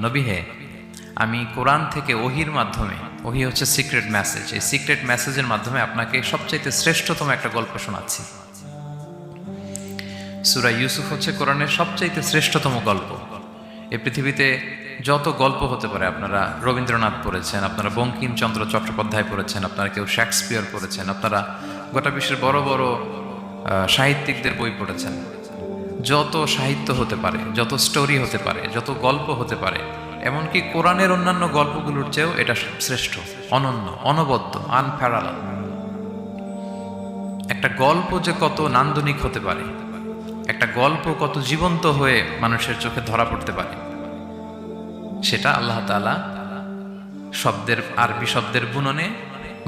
নবী হে, আমি কোরআন থেকে ওহির মাধ্যমে, ওহি হচ্ছে সিক্রেট মেসেজ, এই সিক্রেট মেসেজের মাধ্যমে আপনাকে সবচাইতে শ্রেষ্ঠতম একটা গল্প শোনাচ্ছি। সূরা ইউসুফ হচ্ছে কোরআনের সবচাইতে শ্রেষ্ঠতম গল্প। এই পৃথিবীতে যত গল্প হতে পারে, আপনারা রবীন্দ্রনাথ পড়েছেন, আপনারা বঙ্কিমচন্দ্র চট্টোপাধ্যায় পড়েছেন, আপনারা কেউ শেক্সপিয়র পড়েছেন, আপনারা গোটা বিশ্বের বড় বড় সাহিত্যিকদের বই পড়েছেন। যত সাহিত্য হতে পারে, যত স্টোরি হতে পারে, যত গল্প হতে পারে, এমনকি কোরআনের অন্যান্য গল্পগুলোর চেয়েও এটা শ্রেষ্ঠ, অনন্য, অনবদ্য, আনপ্যারালাল। একটা গল্প যে কত নান্দনিক হতে পারে, একটা গল্প কত জীবন্ত হয়ে মানুষের চোখে ধরা পড়তে পারে, সেটা আল্লাহ তাআলা শব্দের, আরবি শব্দের বুননে,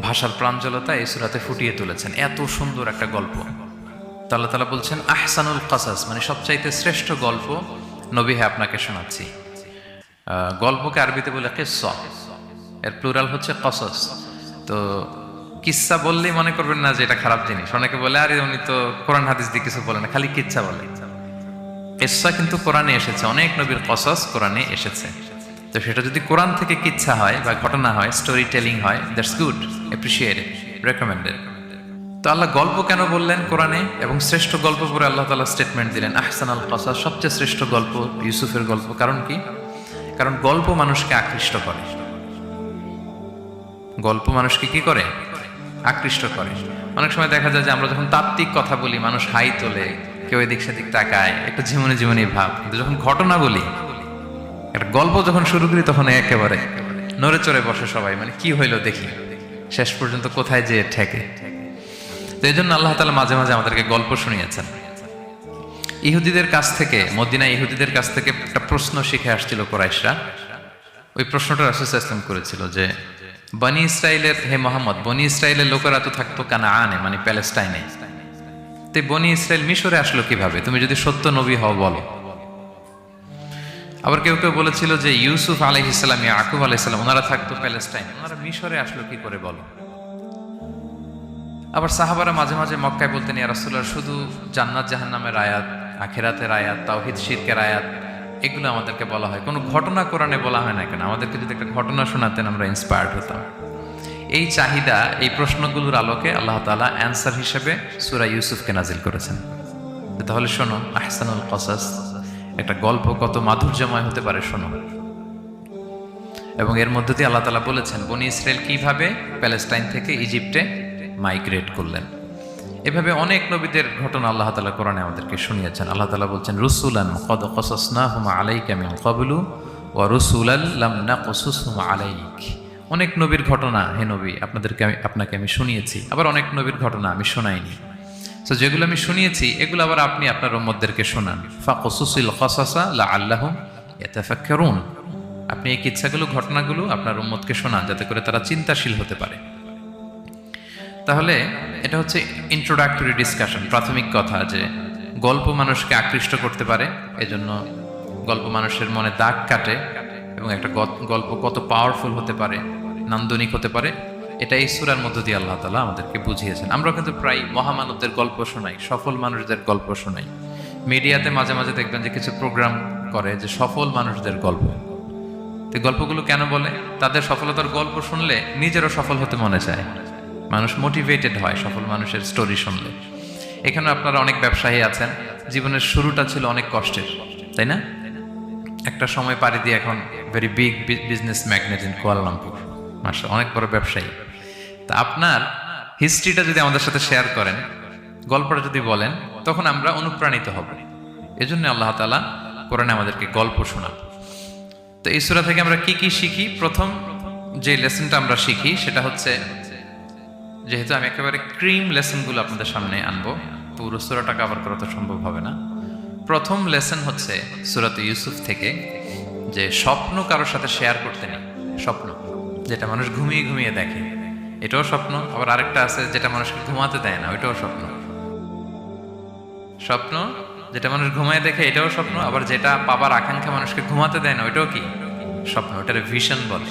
ভাষার প্রাঞ্জলতা এই সূরাতে ফুটিয়ে তুলেছেন। এত সুন্দর একটা গল্প। আল্লাহ তাআলা বলছেন আহসানুল কাসাস, মানে সবচাইতে শ্রেষ্ঠ গল্প নবী হে আপনাকে শোনাচ্ছি। গল্পকে আরবিতে বলে কিসসা, এর প্লুরাল হচ্ছে কসস। তো কিসসা বললেই মনে করবেন না যে এটা খারাপ জিনিস। অনেকে বলে আরে উনি তো কোরআন হাদিস দিয়ে কিছু বলে না, খালি কিচ্ছা বলে। কিসসা কিন্তু কোরআনে এসেছে, অনেক নবীর কসস কোরআনে এসেছে। তো সেটা যদি কোরআন থেকে কিচ্ছা হয় বা ঘটনা হয়, স্টোরি টেলিং হয়, দ্যাটস গুড, অ্যাপ্রিসিয়েটেড, রেকমেন্ডেড। তো আল্লাহ গল্প কেন বললেন কোরআনে, এবং শ্রেষ্ঠ গল্প পরে আল্লাহ তাআলা স্টেটমেন্ট দিলেন আহসানুল কাসাস, সবচেয়ে শ্রেষ্ঠ গল্প ইউসুফের গল্প। কারণ কি? কারণ গল্প মানুষকে আকৃষ্ট করে। গল্প মানুষকে কি করে? আকৃষ্ট করে। অনেক সময় দেখা যায় যে আমরা যখন তাত্ত্বিক কথা বলি, মানুষ হাই তোলে, কেউ এদিক সেদিক তাকায়, একটু ঝিমুনি ঝিমুনি ভাব। কিন্তু যখন ঘটনা বলি, একটা গল্প যখন শুরু করি, তখন একেবারে নড়ে চড়ে বসে সবাই, মানে কি হইলো দেখি, শেষ পর্যন্ত কোথায় যেয়ে ঠেকে। তো এই জন্য আল্লাহ তাআলা মাঝে মাঝে আমাদেরকে গল্প শুনিয়েছেন। ইহুদিদের কাছ থেকে, মদিনা ইহুদিদের কাছ থেকে একটা প্রশ্ন শিখে আসছিল কুরাইশরা। ওই প্রশ্নটা রাসূল সাল্লাল্লাহু আলাইহি ওয়াসাল্লাম করেছিল যে বনি ইসরাইলের, হে মুহাম্মদ, বনি ইসরাইলের লোকেরা তো থাকতো কানাআনে, মানে প্যালেস্টাইনে। তো বনি ইসরাইল মিশরে আসলো কিভাবে? তুমি যদি সত্য নবী হও বলো। আবার কেউ কেউ বলেছিল যে ইউসুফ আলাইহিস সালাম, ইয়াকুব আলাইহিস সালাম, ওনারা থাকতো প্যালেস্টাইন, ওনারা মিশরে আসলো কি করে বলো। আবার সাহাবারা মাঝে মাঝে মক্কায় বলতেন, ইয়া রাসূলুল্লাহ, শুধু জান্নাত জাহান্নামের আয়াত, আখিরাতের আয়াত, তাওহীদ শিরকের আয়াত, এগুলো আমাদেরকে বলা হয়, কোনো ঘটনা কোরআনে বলা হয় না কেন? আমাদেরকে যদি একটা ঘটনা শোনাতেন, আমরা ইন্সপায়ার্ড হতাম। এই চাহিদা, এই প্রশ্নগুলোর আলোকে আল্লাহ তাআলা অ্যান্সার হিসেবে সূরা ইউসুফকে নাজিল করেছেন। তাহলে শোনো, আহসানুল কাসাস, একটা গল্প কত মাধুর্যময় হতে পারে শোনো। এবং এর মধ্য দিয়ে আল্লাহ তাআলা বলেছেন বনি ইসরাইল কিভাবে প্যালেস্টাইন থেকে ইজিপ্টে মাইগ্রেট করলেন। এভাবে অনেক নবীদের ঘটনা আল্লাহ তাআলা কোরআনে আমাদেরকে শুনিয়েছেন। আল্লাহ তাআলা বলছেন রুসুলান কদ কসাসনাহুম আলাইকা মিন ক্বাবলু ওয়া রুসুলাল লাম নাকসুসহুম আলাইক। অনেক নবীর ঘটনা হে নবী আপনাকে আমি শুনিয়েছি, আবার অনেক নবীর ঘটনা আমি শোনাইনি। তো যেগুলো আমি শুনিয়েছি এগুলো আবার আপনি আপনার উম্মতদেরকে শোনান। ফাকসুসিল কসাসা লাআল্লাহুম ইয়াতাফাক্কারুন। আপনি এই কিচ্ছাগুলো, ঘটনাগুলো আপনার উম্মতকে শোনান, যাতে করে তারা চিন্তাশীল হতে পারে। তাহলে এটা হচ্ছে ইন্ট্রোডাক্টরি ডিসকাশন, প্রাথমিক কথা, যে গল্প মানুষকে আকৃষ্ট করতে পারে, এজন্য গল্প মানুষের মনে দাগ কাটে, এবং একটা গল্প কত পাওয়ারফুল হতে পারে, নান্দনিক হতে পারে, এটা এই সূরার মধ্য দিয়ে আল্লাহ তাআলা আমাদেরকে বুঝিয়েছেন। আমরা কিন্তু প্রায় মহামানবদের গল্প শোনাই, সফল মানুষদের গল্প শোনাই। মিডিয়াতে মাঝে মাঝে দেখবেন যে কিছু প্রোগ্রাম করে যে সফল মানুষদের গল্প। তো গল্পগুলো কেন বলে? তাদের সফলতার গল্প শুনলে নিজেরও সফল হতে মনে চায়, মানুষ মোটিভেটেড হয় সফল মানুষের স্টোরি শুনলে। এখানে আপনারা অনেক ব্যবসায়ী আছেন, জীবনের শুরুটা ছিল অনেক কষ্টের, তাই না? একটা সময় পাড়ি দিয়ে এখন very big business magnate in Kuala Lumpur, মাশাআল্লাহ, অনেক বড় ব্যবসায়ী। তা আপনার হিস্ট্রিটা যদি আমাদের সাথে শেয়ার করেন, গল্পটা যদি বলেন, তখন আমরা অনুপ্রাণিত হব। এজন্য আল্লাহ তাআলা কোরআনে আমাদেরকে গল্প শোনান। তো এই সূরা থেকে আমরা কি কি শিখি? প্রথম যে লেসনটা আমরা শিখি সেটা হচ্ছে, যেহেতু আমি একেবারে ক্রিম লেসনগুলো আপনাদের সামনে আনবো, পুরো সূরাটা কভার করা তো সম্ভব হবে না। প্রথম লেসন হচ্ছে সূরাত ইউসুফ থেকে, যে স্বপ্ন কারোর সাথে শেয়ার করতে নেই। স্বপ্ন যেটা মানুষ ঘুমিয়ে ঘুমিয়ে দেখে, এটাও স্বপ্ন। আবার আরেকটা আছে যেটা মানুষকে ঘুমাতে দেয় না, ওইটাও স্বপ্ন। স্বপ্ন যেটা মানুষ ঘুমায় দেখে, এটাও স্বপ্ন। আবার যেটা পাবার আকাঙ্ক্ষা মানুষকে ঘুমাতে দেয় না, ওইটাও কি? স্বপ্ন। ওটার ভিশন বলে।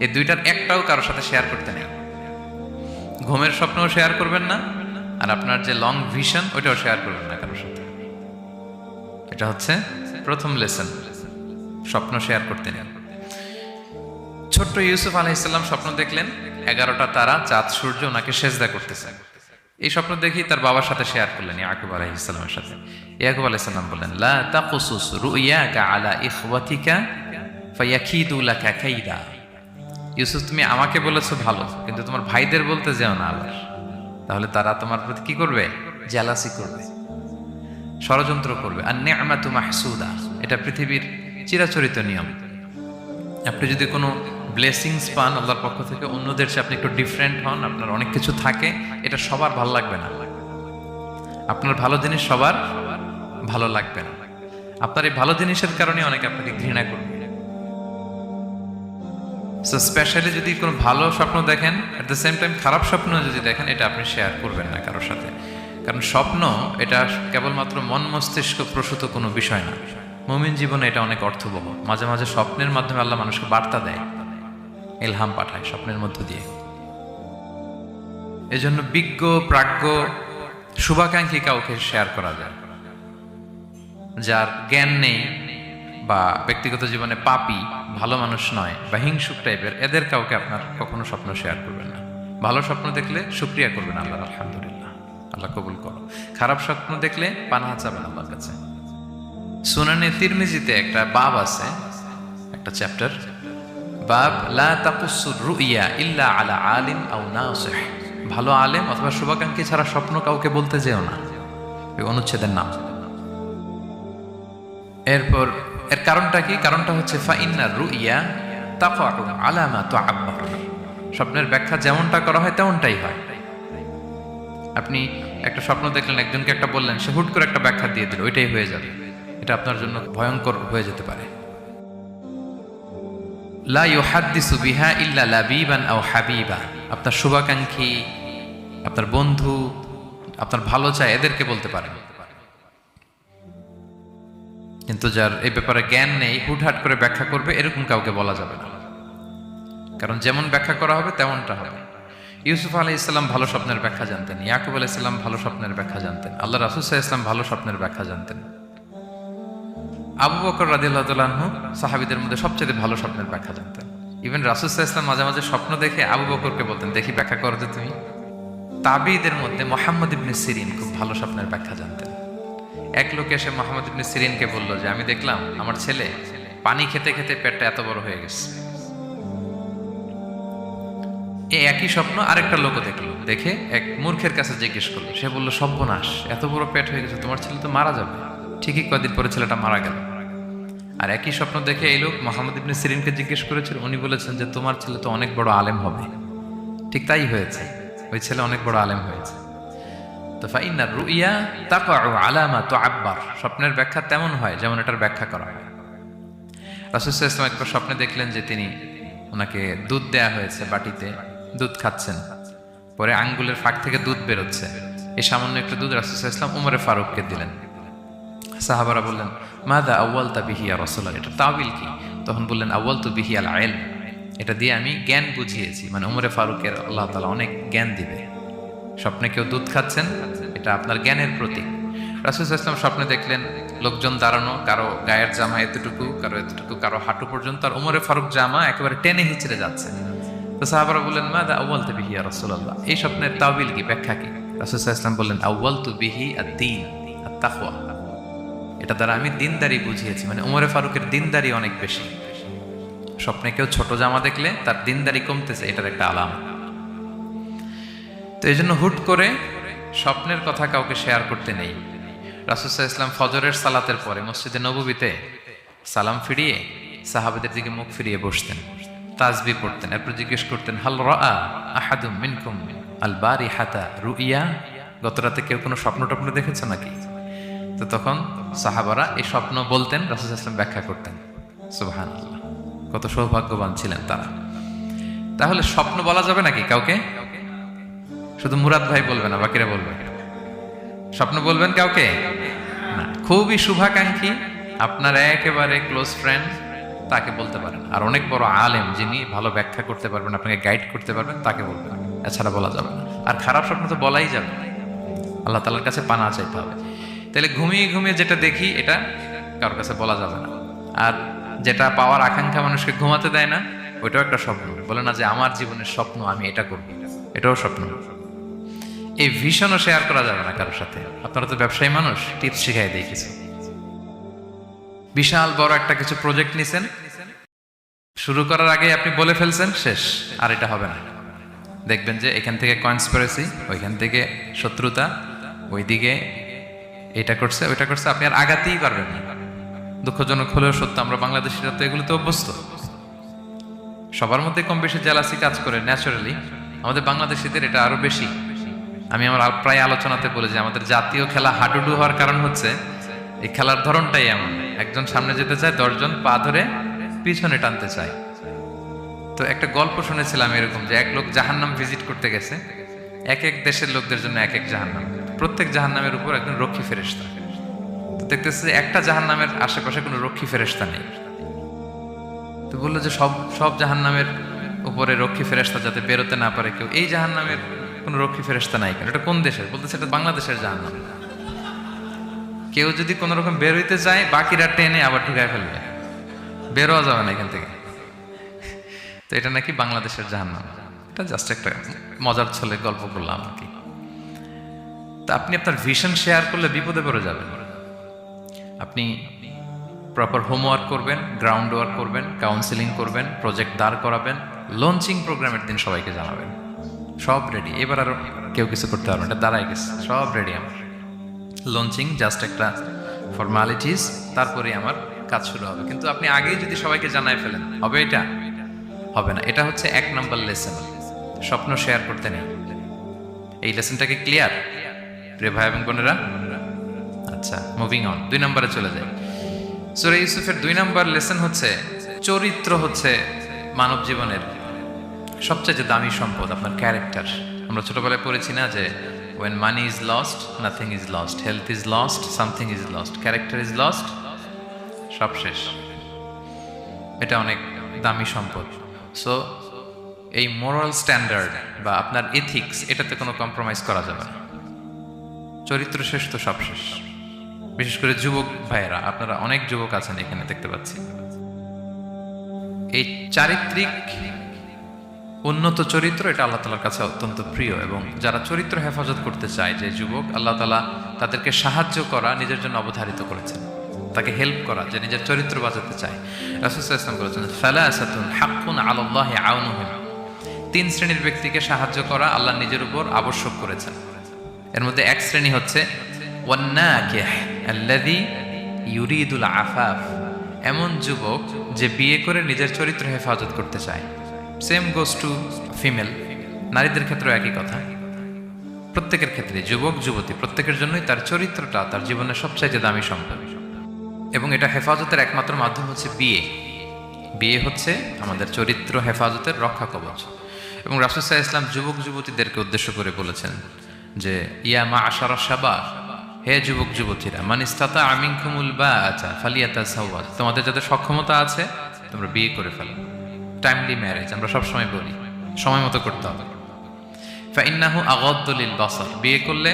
এই দুইটার একটাও কারোর সাথে শেয়ার করতে নেই। ঘুমের স্বপ্নও শেয়ার করবেন না, আর আপনার যে লং ভিশন, ওইটাও শেয়ার করবেন না কারোর সাথে। এটা হচ্ছে প্রথম লেসন, স্বপ্ন শেয়ার করতে নেই। ছোট্ট ইউসুফ আলাইহিসসালাম স্বপ্ন দেখলেন 11টা তারা, চাঁদ, সূর্য ওনাকে সেজদা করতেছে। এই স্বপ্ন দেখি তার বাবার সাথে শেয়ার করলেন, ইয়াকুব আলাইহিসসালামের সাথে। ইয়াকুব আলাইহিসসালাম বললেন, লা তাকুসুস রুইয়াকা আলা ইখওয়াতিকা ফায়াকিদু লাকা কাইদা। ইউসুফ, তুমি আমাকে বলেছো ভালো, কিন্তু তোমার ভাইদের বলতে যেও না আবার, তাহলে তারা তোমার প্রতি কি করবে? জেলাসি করবে, ষড়যন্ত্র করবে। আর নি'মাতু মাহসুদা, এটা পৃথিবীর চিরাচরিত নিয়ম। আপনি যদি কোনো ব্লেসিংস পান আল্লাহর পক্ষ থেকে, অন্যদের চেয়ে আপনি একটু ডিফারেন্ট হন, আপনার অনেক কিছু থাকে, এটা সবার ভালো লাগবে না। আপনার ভালো জিনিস সবার ভালো লাগবে না। আপনার এই ভালো জিনিসের কারণে অনেকে আপনাকে ঘৃণা করবে। সো স্পেশালি যদি কোনো ভালো স্বপ্ন দেখেন, অ্যাট দ্য সেম টাইম খারাপ স্বপ্ন যদি দেখেন, এটা আপনি শেয়ার করবেন না কারোর সাথে। কারণ স্বপ্ন এটা কেবলমাত্র মন মস্তিষ্ক প্রসূত কোনো বিষয় না। মুমিন জীবনে এটা অনেক অর্থবহ। মাঝে মাঝে স্বপ্নের মাধ্যমে আল্লাহ মানুষকে বার্তা দেয়, ইলহাম পাঠায় স্বপ্নের মধ্য দিয়ে। এজন্য বিজ্ঞ, প্রাজ্ঞ, শুভাকাঙ্ক্ষী কাউকে শেয়ার করা যায়। যার জ্ঞান নেই বা ব্যক্তিগত জীবনে পাপী, ভালো মানুষ নয় বা হিংসুক টাইপের, এদের কাউকে আপনার কখনো স্বপ্ন শেয়ার করবেন না। ভালো স্বপ্ন দেখলে শুকরিয়া করবেন আল্লাহ, আলহামদুলিল্লাহ, আল্লাহ কবুল করো। খারাপ স্বপ্ন দেখলে পানাহা চাবেন আল্লাহর কাছে। সুনানে তিরমিজিতে একটা বাব আছে, একটা চ্যাপ্টার, বাব লা তাকুসুর রুইয়া ইল্লা আলা আলিম আও নাসিহ। ভালো আলেম অথবা শুভাকাঙ্ক্ষী ছাড়া স্বপ্ন কাউকে বলতে যেও না, এই অনুচ্ছেদের নাম। এরপর এর কারণটা কি? কারণটা হচ্ছে ফাইন্নার রুইয়া তাকাউ আলা মা তুআব্বার। স্বপ্নের ব্যাখ্যা যেমনটা করা হয় তেমনটাই হয়। আপনি একটা স্বপ্ন দেখলেন, একজনকে একটা বললেন, সে হুট করে একটা ব্যাখ্যা দিয়ে দিল, ওইটাই হয়ে যাবে। এটা আপনার জন্য ভয়ঙ্কর হয়ে যেতে পারে। লা ইউহাদ্দিসু বিহা ইল্লা লাবিবান আও হাবিবা। আপনার শুভাকাঙ্ক্ষী, আপনার বন্ধু, আপনার ভালো চায়, এদেরকে বলতে পারেন। কিন্তু যার এই ব্যাপারে জ্ঞান নেই, হুটহাট করে ব্যাখ্যা করবে, এরকম কাউকে বলা যাবে না। কারণ যেমন ব্যাখ্যা করা হবে তেমনটা হবে। ইউসুফ আলাইহিসসালাম ভালো স্বপ্নের ব্যাখ্যা জানতেন, ইয়াকুব আলাইহিসসালাম ভালো স্বপ্নের ব্যাখ্যা জানতেন, আল্লাহ রাসূল সাল্লাল্লাহু আলাইহি ওয়াসাল্লাম ভালো স্বপ্নের ব্যাখ্যা জানতেন। আবু বকর রাদিয়াল্লাহু তাআলা আনহু সাহাবীদের মধ্যে সবচেয়ে ভালো স্বপ্নের ব্যাখ্যা জানতেন। ইভেন রাসূল সাল্লাল্লাহু আলাইহি ওয়াসাল্লাম মাঝে মাঝে স্বপ্ন দেখে আবু বকরকে বলতেন, দেখি ব্যাখ্যা করো তো তুমি। তাবিঈদের মধ্যে মুহাম্মদ ইবনে সিরিন খুব ভালো স্বপ্নের ব্যাখ্যা জানতেন। এক লোক এসে মুহাম্মদ ইবনে সিরিনকে বলল যে, আমি দেখলাম আমার ছেলে পানি খেতে খেতে পেটটা এত বড় হয়ে গেছে। এই একই স্বপ্ন আরেকটা লোকও দেখলো, দেখে এক মূর্খের কাছে জিজ্ঞেস করলো। সে বলল, সর্বনাশ, এত বড় পেট হয়ে গেছে, তোমার ছেলে তো মারা যাবে। ঠিকই কদিন পরে ছেলেটা মারা গেল। আর একই স্বপ্ন দেখে এই লোক মুহাম্মদ ইবনে সিরিনকে জিজ্ঞেস করেছিল, উনি বলেছেন যে তোমার ছেলে তো অনেক বড় আলেম হবে। ঠিক তাই হয়েছে, ওই ছেলে অনেক বড় আলেম হয়েছে। তো ফাইন্নার রুইয়া তাকাউ আলা মা তুআব্বার। স্বপ্নের ব্যাখ্যা তেমন হয় যেমন এটার ব্যাখ্যা করা হয়। রাসূল সাল্লাল্লাহু আলাইহি ওয়াসাল্লাম একবার স্বপ্নে দেখলেন যে তিনি, ওনাকে দুধ দেয়া হয়েছে, বাটিতে দুধ খাচ্ছেন, পরে আঙ্গুলের ফাঁক থেকে দুধ বেরোচ্ছে। এই সামান্য একটু দুধ রাসূল সাল্লাল্লাহু আলাইহি ওয়াসাল্লাম উমরে ফারুককে দিলেন। সাহাবারা বললেন, মাযা আউয়ালতা বিহি ইয়া রাসূলুল্লাহ, এটা তাওয়িল কি? তখন বললেন, আউয়ালতু বিহি আল ইলম, এটা দিয়ে আমি জ্ঞান বুঝিয়েছি। মানে উমরে ফারুকের আল্লাহ তাআলা অনেক জ্ঞান দিবে। স্বপ্নে কেউ দুধ খাচ্ছেন, এটা আপনার জ্ঞানের প্রতীক। রাসূল সাল্লাল্লাহু আলাইহি ওয়াসাল্লাম স্বপ্নে দেখলেন লোকজন দাঁড়ানো, কারো গায়ের জামা এতটুকু, কারো এতটুকু, কারো হাঁটু পর্যন্ত, আর উমরে ফারুক জামা একেবারে টেনে হিচড়ে যাচ্ছে। তো সাহাবারা বললেন, মাযা আউয়ালতু বিহি ইয়া রাসূলুল্লাহ, এই স্বপ্নের তাওয়িল কি, ব্যাখ্যা কি? রাসূল সাল্লাল্লাহু আলাইহি ওয়াসাল্লাম বললেন, আউয়ালতু বিহি আদ-দীন আত-তাকওয়া, এটা দ্বারা আমি দিনদারি বুঝিয়েছি। মানে উমরে ফারুকের দিনদারি অনেক বেশি। স্বপ্নে কেউ ছোট জামা দেখলে তার দিনদারি কমতেছে, এটার একটা আলামত। তো এই জন্য হুট করে স্বপ্নের কথা কাউকে শেয়ার করতে নেই। রাসূল সাল্লাল্লাহু আলাইহি ওয়াসাল্লাম ফজরের সালাতের পরে মসজিদে নববীতে সালাম ফিরিয়ে সাহাবাদের দিকে মুখ ফিরিয়ে বসতেন, তাসবিহ পড়তেন, এরপর জিজ্ঞেস করতেন, হাল রাআ আহাদুম মিনকুম আল বারিহাতা রুইয়া, গত রাতে কেউ কোনো স্বপ্ন টপ্ন দেখেছে নাকি? তো তখন সাহাবারা এই স্বপ্ন বলতেন, রাসূল সাল্লাল্লাহু আলাইহি ওয়াসাল্লাম ব্যাখ্যা করতেন। সুবহানাল্লাহ, কত সৌভাগ্যবান ছিলেন তারা। তাহলে স্বপ্ন বলা যাবে নাকি কাউকে? শুধু মুরাদ ভাই বলবে না, বাকিরা বলবে? স্বপ্ন বলবেন কাউকে না। খুবই শুভাকাঙ্ক্ষী, আপনার একেবারে ক্লোজ ফ্রেন্ড, তাকে বলতে পারেন। আর অনেক বড় আলেম যিনি ভালো ব্যাখ্যা করতে পারবেন, আপনাকে গাইড করতে পারবেন, তাকে বলবেন। এছাড়া বলা যাবে না। আর খারাপ স্বপ্ন তো বলাই যাবে না, আল্লাহ তাআলার কাছে পানাহ চাইতে হবে। তাহলে ঘুমিয়ে ঘুমিয়ে যেটা দেখি এটা কারোর কাছে বলা যাবে না। আর যেটা পাওয়ার আকাঙ্ক্ষা মানুষকে ঘুমাতে দেয় না, ওইটাও একটা স্বপ্ন। বলে না যে আমার জীবনের স্বপ্ন আমি এটা করব, এটাও স্বপ্ন। এই ভিশনও শেয়ার করা যাবে না কারোর সাথে। আপনারা তো ব্যবসায়ী মানুষ, টিপস শিখাই দেয় কিছু। বিশাল বড় একটা কিছু প্রজেক্ট নিছেন, শুরু করার আগে আপনি বলে ফেলছেন, শেষ, আর এটা হবে না। দেখবেন যে এখান থেকে কনস্পিরেসি, ওইখান থেকে শত্রুতা, ওইদিকে এটা করছে ওইটা করছে, আপনি আর আগাতেই পারবেন না। দুঃখজনক হলেও সত্য, আমরা বাংলাদেশিরা তো এগুলোতে অভ্যস্ত। সবার মধ্যে কম বেশি জেলাসি কাজ করে ন্যাচারালি, আমাদের বাংলাদেশিদের এটা আরো বেশি। আমি আমার প্রায় আলোচনাতে বলি যে আমাদের জাতীয় খেলা হাডুডু হওয়ার কারণ হচ্ছে এই খেলার ধরনটাই এমন, একজন সামনে যেতে চায়, 10 জন পা ধরে পিছনে টানতে চায়। তো একটা গল্প শুনেছিলাম এরকম, যে এক লোক জাহান্নাম ভিজিট করতে গেছে। এক এক দেশের লোকদের জন্য এক এক জাহান্নাম, প্রত্যেক জাহান্নামের উপর একজন রক্ষী ফেরেশতা। তো দেখতেছে একটা জাহান্নামের আশেপাশে কোনো রক্ষী ফেরেশতা নেই। তো বললো যে সব জাহান্নামের উপরে রক্ষী ফেরেশতা যাতে বেরোতে না পারে কেউ, এই জাহান্নামের কোনো রক্ষী ফেরেশতা নাই কেন? এটা কোন দেশের? বলতেছে এটা বাংলাদেশের জাহান্নাম। কেউ যদি কোনো রকম বেরোইতে যায়, বাকিরা টেনে আবার ঢুকায় ফেলবে, বেরোয়া যাবে না এখান থেকে। তো এটা নাকি বাংলাদেশের জাহান্নাম। এটা জাস্ট একটা মজার ছলে গল্প করলাম আর কি। তা আপনি আপনার ভিশন শেয়ার করলে বিপদে পড়ে যাবেন। আপনি প্রপার হোমওয়ার্ক করবেন, গ্রাউন্ড ওয়ার্ক করবেন, কাউন্সিলিং করবেন, প্রজেক্ট দাঁড় করাবেন, লঞ্চিং প্রোগ্রামের দিন সবাইকে জানাবেন। সব রেডি, এবার আর কেউ কিছু করতে পারবেন, এটা দাঁড়াই গেছে, সব রেডি আমার। লঞ্চিং জাস্ট একটা ফর্মালিটিস, তারপরে আমার কাজ শুরু হবে। কিন্তু আপনি আগেই যদি সবাইকে জানায় ফেলেন, হবে এটা? হবে না। এটা হচ্ছে 1 নম্বর লেসন, স্বপ্ন শেয়ার করতে নেই। এই লেসনটাকে ক্লিয়ার প্রিয় ভাই এবং বোনেরা? আচ্ছা, মুভিং অন, 2 নম্বরে চলে যাই। সূরা ইউসুফের 2 নম্বর লেসন হচ্ছে চরিত্র হচ্ছে মানব জীবনের সবচেয়ে দামি সম্পদ, আপনার ক্যারেক্টার। আমরা ছোটবেলায় পড়েছি না যে when money is lost nothing is lost, health is lost something is lost, character is lost, সব শেষ। এটা অনেক দামি সম্পদ। সো এই মোরাল স্ট্যান্ডার্ড বা আপনার এথিক্স, এটাতে কোনো কম্প্রোমাইজ করা যাবে না। চরিত্র শেষ তো সব শেষ। বিশেষ করে যুবক ভাইয়েরা, আপনারা অনেক যুবক আছেন এখানে দেখতে পাচ্ছি। এই চারিত্রিক উন্নত চরিত্র, এটা আল্লাহ তাআলার কাছে অত্যন্ত প্রিয়। এবং যারা চরিত্র হেফাজত করতে চায়, যে যুবক, আল্লাহ তাআলা তাদেরকে সাহায্য করা নিজের জন্য অবধারিত করেছেন, তাকে হেল্প করা, যে নিজের চরিত্র বাঁচাতে চায়। রাসূল সাল্লাল্লাহু আলাইহি ওয়াসাল্লাম বলেছেন, সালাসাতুন হাক্কুন আলাল্লাহি আউনুহুম, 3 শ্রেণীর ব্যক্তিকে সাহায্য করা আল্লাহ নিজের উপর আবশ্যক করেছেন। এর মধ্যে এক শ্রেণী হচ্ছে ওয়ান্নাকিহ আল্লাযী ইউরিদুল আফাফ, এমন যুবক যে বিয়ে করে নিজের চরিত্র হেফাজত করতে চায়। সেম গোস টু ফিমেল, নারীদের ক্ষেত্রেও একই কথা। প্রত্যেকের ক্ষেত্রে, যুবক যুবতী প্রত্যেকের জন্যই তার চরিত্রটা তার জীবনের সবচাইতে দামি সম্পদ। এবং এটা হেফাজতের একমাত্র মাধ্যম হচ্ছে বিয়ে। বিয়ে হচ্ছে আমাদের চরিত্র হেফাজতের রক্ষা কবচ। এবং রাসূল সাল্লাল্লাহু আলাইহি ওয়াসাল্লাম যুবক যুবতীদেরকে উদ্দেশ্য করে বলেছেন যে ইয়া মাআশারা শাবাব, হে যুবক যুবতীরা, মান ইসতাতা মিনকুমুল বাআতা ফালিয়াতাযাওয়াজ, তোমাদের যাদের সক্ষমতা আছে তোমরা বিয়ে করে ফেলো। টাইমলি ম্যারেজ আমরা সবসময় বলি, সময় মতো করতে হবে। ফাইন্নাহু আগাদ্দু লিল বাসার, বিয়ে করলে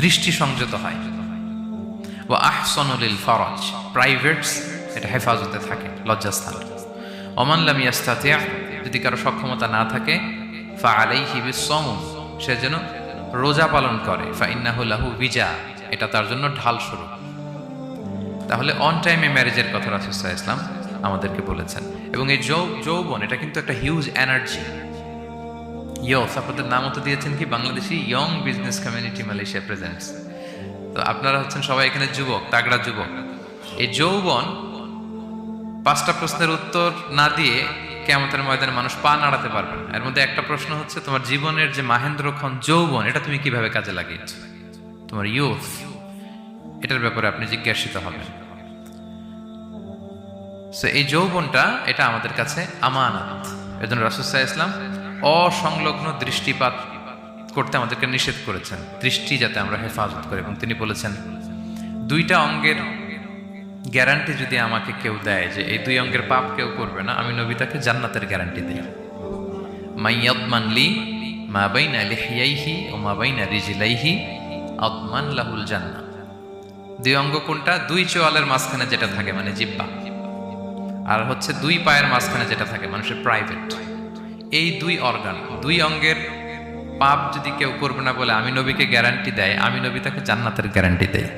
দৃষ্টি সংযত হয়। ওয়া আহসানু লিল ফারাজ, প্রাইভেটস এটা হেফাজতে থাকে, লজ্জাস্থান। ওমান লাম ইয়াস্তাতি', যদি কারো সক্ষমতা না থাকে, ফাআলাইহি বিস-সাওম, সে যেন রোজা পালন করে। ফাইন্নাহু লাহু বিজা, এটা তার জন্য ঢাল স্বরূপ। তাহলে অন টাইমে ম্যারেজের কথা রাসূল সাল্লাল্লাহু আলাইহি ওয়াসাল্লাম আমাদেরকে বলেছেন। এবং এই যৌবন এটা কিন্তু একটা হিউজ এনার্জি। ইয়স, আপনাদের নামও তো দিয়েছেন কি Bangladeshi young business community Malaysia presents. তো আপনারা হচ্ছেন সবাই এখানে যুবক, তাগড়া যুবক। এই যৌবন 5টা প্রশ্নের উত্তর না দিয়ে কিয়ামতের ময়দানে মানুষ পা নাড়াতে পারবে না। এর মধ্যে একটা প্রশ্ন হচ্ছে, তোমার জীবনের যে মাহেন্দ্রক্ষণ যৌবন, এটা তুমি কিভাবে কাজে লাগিয়েছো? তোমার ইয়ুথ, এটার ব্যাপারে আপনি জিজ্ঞাসিত হবেন। সো এই যৌবনটা এটা আমাদের কাছে আমানত। এজন্য রাসূল সাল্লাল্লাহু আলাইহি ওয়াসাল্লাম অসংলগ্ন দৃষ্টিপাত করতে আমাদেরকে নিষেধ করেছেন, দৃষ্টি যাতে আমরা হেফাজত করি। এবং তিনি বলেছেন 2টা অঙ্গের গ্যারান্টি যদি আমাকে কেউ দেয় যে এই 2 অঙ্গের পাপ কেউ করবে না, আমি নবী তাকে জান্নাতের গ্যারান্টি দিই। মাইয়াদমান লি মা বাইনা লিহিয়াইহি ওয়া মা বাইনা রিজলাইহি আদমান লাহুল জান্নাহ। 2 অঙ্গ কোনটা? 2 চোয়ালের মাঝখানে যেটা থাকে, মানে জিহ্বা। আর হচ্ছে দুই পায়ের মাঝখানে যেটা থাকে মানুষের প্রাইভেট, এই দুই অর্গান, দুই অঙ্গের পাপ যদি কেউ করবে না বলে আমি নবীকে গ্যারান্টি দেয়, আমি নবী তাকে জান্নাতের গ্যারান্টি দেয়।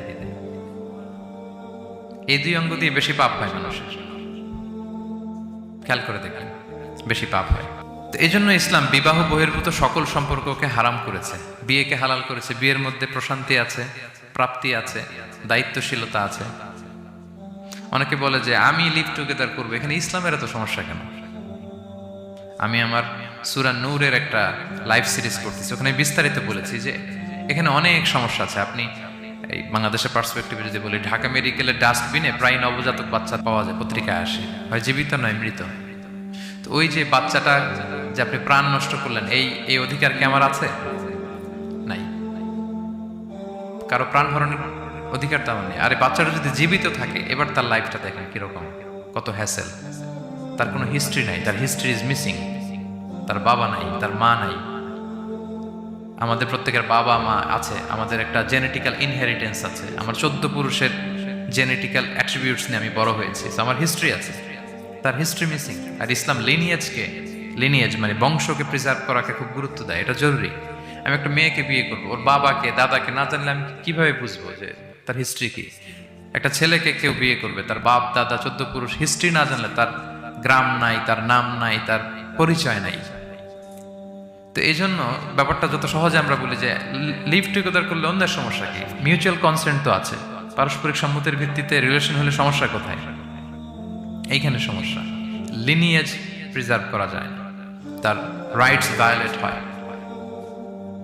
এই দুই অঙ্গ দিয়ে বেশি পাপ হয় মানুষের, খেয়াল করে দেখবেন বেশি পাপ হয়। তো এই জন্য ইসলাম বিবাহ বহির্ভূত সকল সম্পর্ককে হারাম করেছে, বিয়েকে হালাল করেছে। বিয়ের মধ্যে প্রশান্তি আছে, প্রাপ্তি আছে, দায়িত্বশীলতা আছে। অনেকে বলে যে আমি লিভ টুগেদার করবো, এখানে ইসলামের এত সমস্যা কেন? আমি আমার সূরা নূরের একটা লাইভ সিরিজ করতেছি, ওখানে বিস্তারিত বলেছি যে এখানে অনেক সমস্যা আছে। আপনি এই বাংলাদেশের পার্সপেক্টিভে যদি বলি, ঢাকা মেডিকেলের ডাস্টবিনে প্রায় নবজাতক বাচ্চা পাওয়া যায়, পত্রিকায় আসে, হয় জীবিত নয় মৃত। তো ওই যে বাচ্চাটা যে আপনি প্রাণ নষ্ট করলেন, এই অধিকার কি আমার আছে? নাই। কারো প্রাণ হরণের অধিকার তো আমার নেই। আরে বাচ্চাটা যদি জীবিত থাকে, এবার তার লাইফটা দেখেন কিরকম, কত হ্যাসেল। তার কোনো হিস্ট্রি নাই, তার হিস্ট্রি ইজ মিসিং। তার বাবা নাই, তার মা নাই। আমাদের প্রত্যেকের বাবা মা আছে, আমাদের একটা জেনেটিক্যাল ইনহেরিটেন্স আছে। আমার 14 পুরুষের জেনেটিক্যাল অ্যাট্রিবিউটস নিয়ে আমি বড় হয়েছি, আমার হিস্ট্রি আছে, তার হিস্ট্রি মিসিং। আর ইসলাম লিনিয়েজ মানে বংশকে প্রিজার্ভ করাকে খুব গুরুত্ব দেয়, এটা জরুরি। আমি একটা মেয়েকে বিয়ে করবো, ওর বাবাকে দাদাকে না জানলে আমি কিভাবে বুঝবো যে তার হিস্ট্রি কি? একটা ছেলেকে কেউ বিয়ে করবে, তার বাপ দাদা 14 পুরুষ হিস্ট্রি না জানলে তার গ্রাম নাই, তার নাম নাই, তার পরিচয় নাই। তো এই জন্য ব্যাপারটা যত সহজে আমরা বলি যে লিভ টুগেদার করলে অন্যের সমস্যা কি? মিউচুয়াল কনসেন্ট তো আছে, পারস্পরিক সম্মতির ভিত্তিতে রিলেশন হলে সমস্যা কোথায়? এইখানে সমস্যা। লিনিয়েজ প্রিজার্ভ করা যায় না, তার রাইটস ভায়োলেট হয়।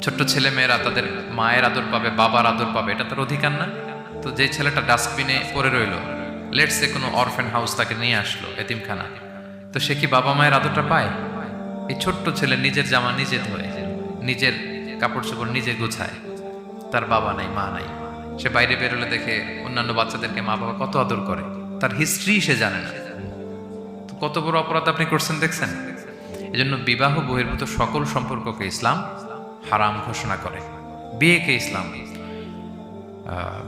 ছোট্ট ছেলে মেয়েরা তাদের মায়ের আদর পাবে, বাবার আদর পাবে, এটা তার অধিকার না? তো যে ছেলেটা ডাস্টবিনে পড়ে রইল, লেটস সে কোনো অরফ্যান হাউস তাকে নিয়ে আসলো, এতিমখানা, তো সে কি বাবা মায়ের আদরটা পায়? এই ছোট্ট ছেলে নিজের জামা নিজে ধোয়, নিজের কাপড় চোপড় নিজে গুছায়, তার বাবা নাই মা নাই। সে বাইরে বেরোলে দেখে অন্যান্য বাচ্চাদেরকে মা বাবা কত আদর করে, তার হিস্ট্রি সে জানে না। তো কত বড় অপরাধ আপনি করছেন দেখছেন? এজন্য বিবাহ বহির্ভূত সকল সম্পর্ককে ইসলাম হারাম ঘোষণা করে। বিয়েকে ইসলাম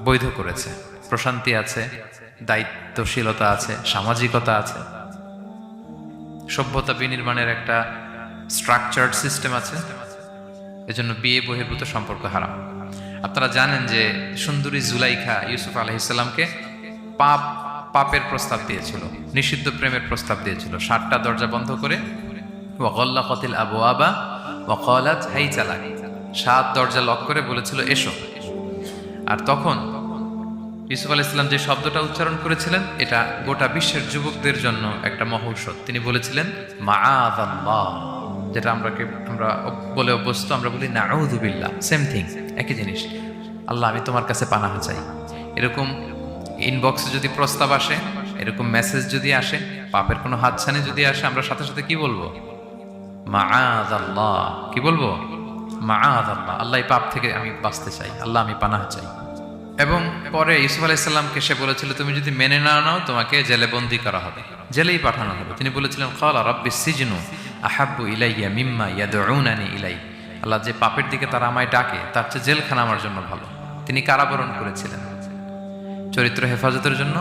বৈধ করেছে। প্রশান্তি আছে, দায়িত্বশীলতা আছে, সামাজিকতা আছে, সভ্যতা বিনির্মাণের একটা স্ট্রাকচার্ড সিস্টেম আছে। এজন্য বিয়ে বহির্ভূত সম্পর্ক হারাম। আপনারা জানেন যে সুন্দরী জুলাইখা ইউসুফ আলাইহিসসালামকে পাপের প্রস্তাব দিয়েছিল, নিষিদ্ধ প্রেমের প্রস্তাব দিয়েছিল। 7টা দরজা বন্ধ করে, ওয়াগাল্লাকাতিল আবওয়াবা ওয়া ক্বালাত হাইতা লাক, 7 দরজা লক করে বলেছিল এসো। আর তখন ইউসুফ আলাইহিস সালাম যে শব্দটা উচ্চারণ করেছিলেন, এটা গোটা বিশ্বের যুবকদের জন্য একটা মহৌষধ। তিনি বলেছিলেন মাআযাল্লাহ, যেটা আমরা বলে অভ্যস্ত, আমরা বলি নাউযু বিল্লাহ, সেম থিং, একই জিনিস। আল্লাহ আমি তোমার কাছে পানাহ চাই। এরকম ইনবক্সে যদি প্রস্তাব আসে, এরকম মেসেজ যদি আসে, পাপের কোনো হাতছানি যদি আসে, আমরা সাথে সাথে কি বলবো? মাআযাল্লাহ। কি বলবো? মাআযাল্লাহ, আল্লাহ এই পাপ থেকে আমি বাঁচতে চাই, আল্লাহ আমি পানাহ চাই। এবং পরে ইউসুফ আলাইহিস সালামকে সে বলেছিল তুমি যদি মেনে না নাও তোমাকে জেলে বন্দী করা হবে, জেলেই পাঠানো হবে। তিনি বলেছিলেন ক্বালা রাব্বিস সিজনু আহাব্বু ইলাইয়া মিম্মা ইয়াদউনানি ইলাই, আল্লাহ যে পাপের দিকে তারা আমায় ডাকে তার চেয়ে জেলখানা আমার জন্য ভালো। তিনি কারাবরণ করেছিলেন, চরিত্র হেফাজতের জন্য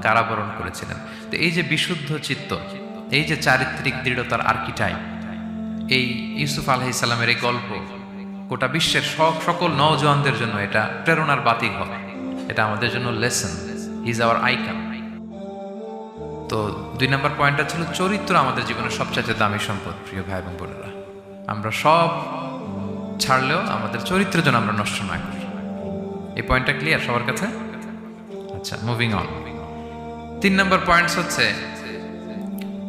কারাবরণ করেছিলেন। তো এই যে বিশুদ্ধ চিত্ত, এই যে চারিত্রিক দৃঢ়তার আর্কিটাইপ, এই ইউসুফ আলাইহিস সালামের এই গল্প গোটা বিশ্বের সকল নওজওয়ানদের জন্য এটা প্রেরণার বাতিক হবে। এটা আমাদের জন্য লেসন, ইজ আওয়ার আইকন। তো 2 নম্বর পয়েন্টটা ছিল চরিত্র আমাদের জীবনের সবচেয়ে দামি সম্পদ। প্রিয় ভাই এবং বোনেরা, আমরা সব ছাড়লেও আমাদের চরিত্র যেন আমরা নষ্ট না করি। এই পয়েন্টটা ক্লিয়ার সবার কাছে? আচ্ছা, মুভিং অন। 3 নম্বর পয়েন্টস হচ্ছে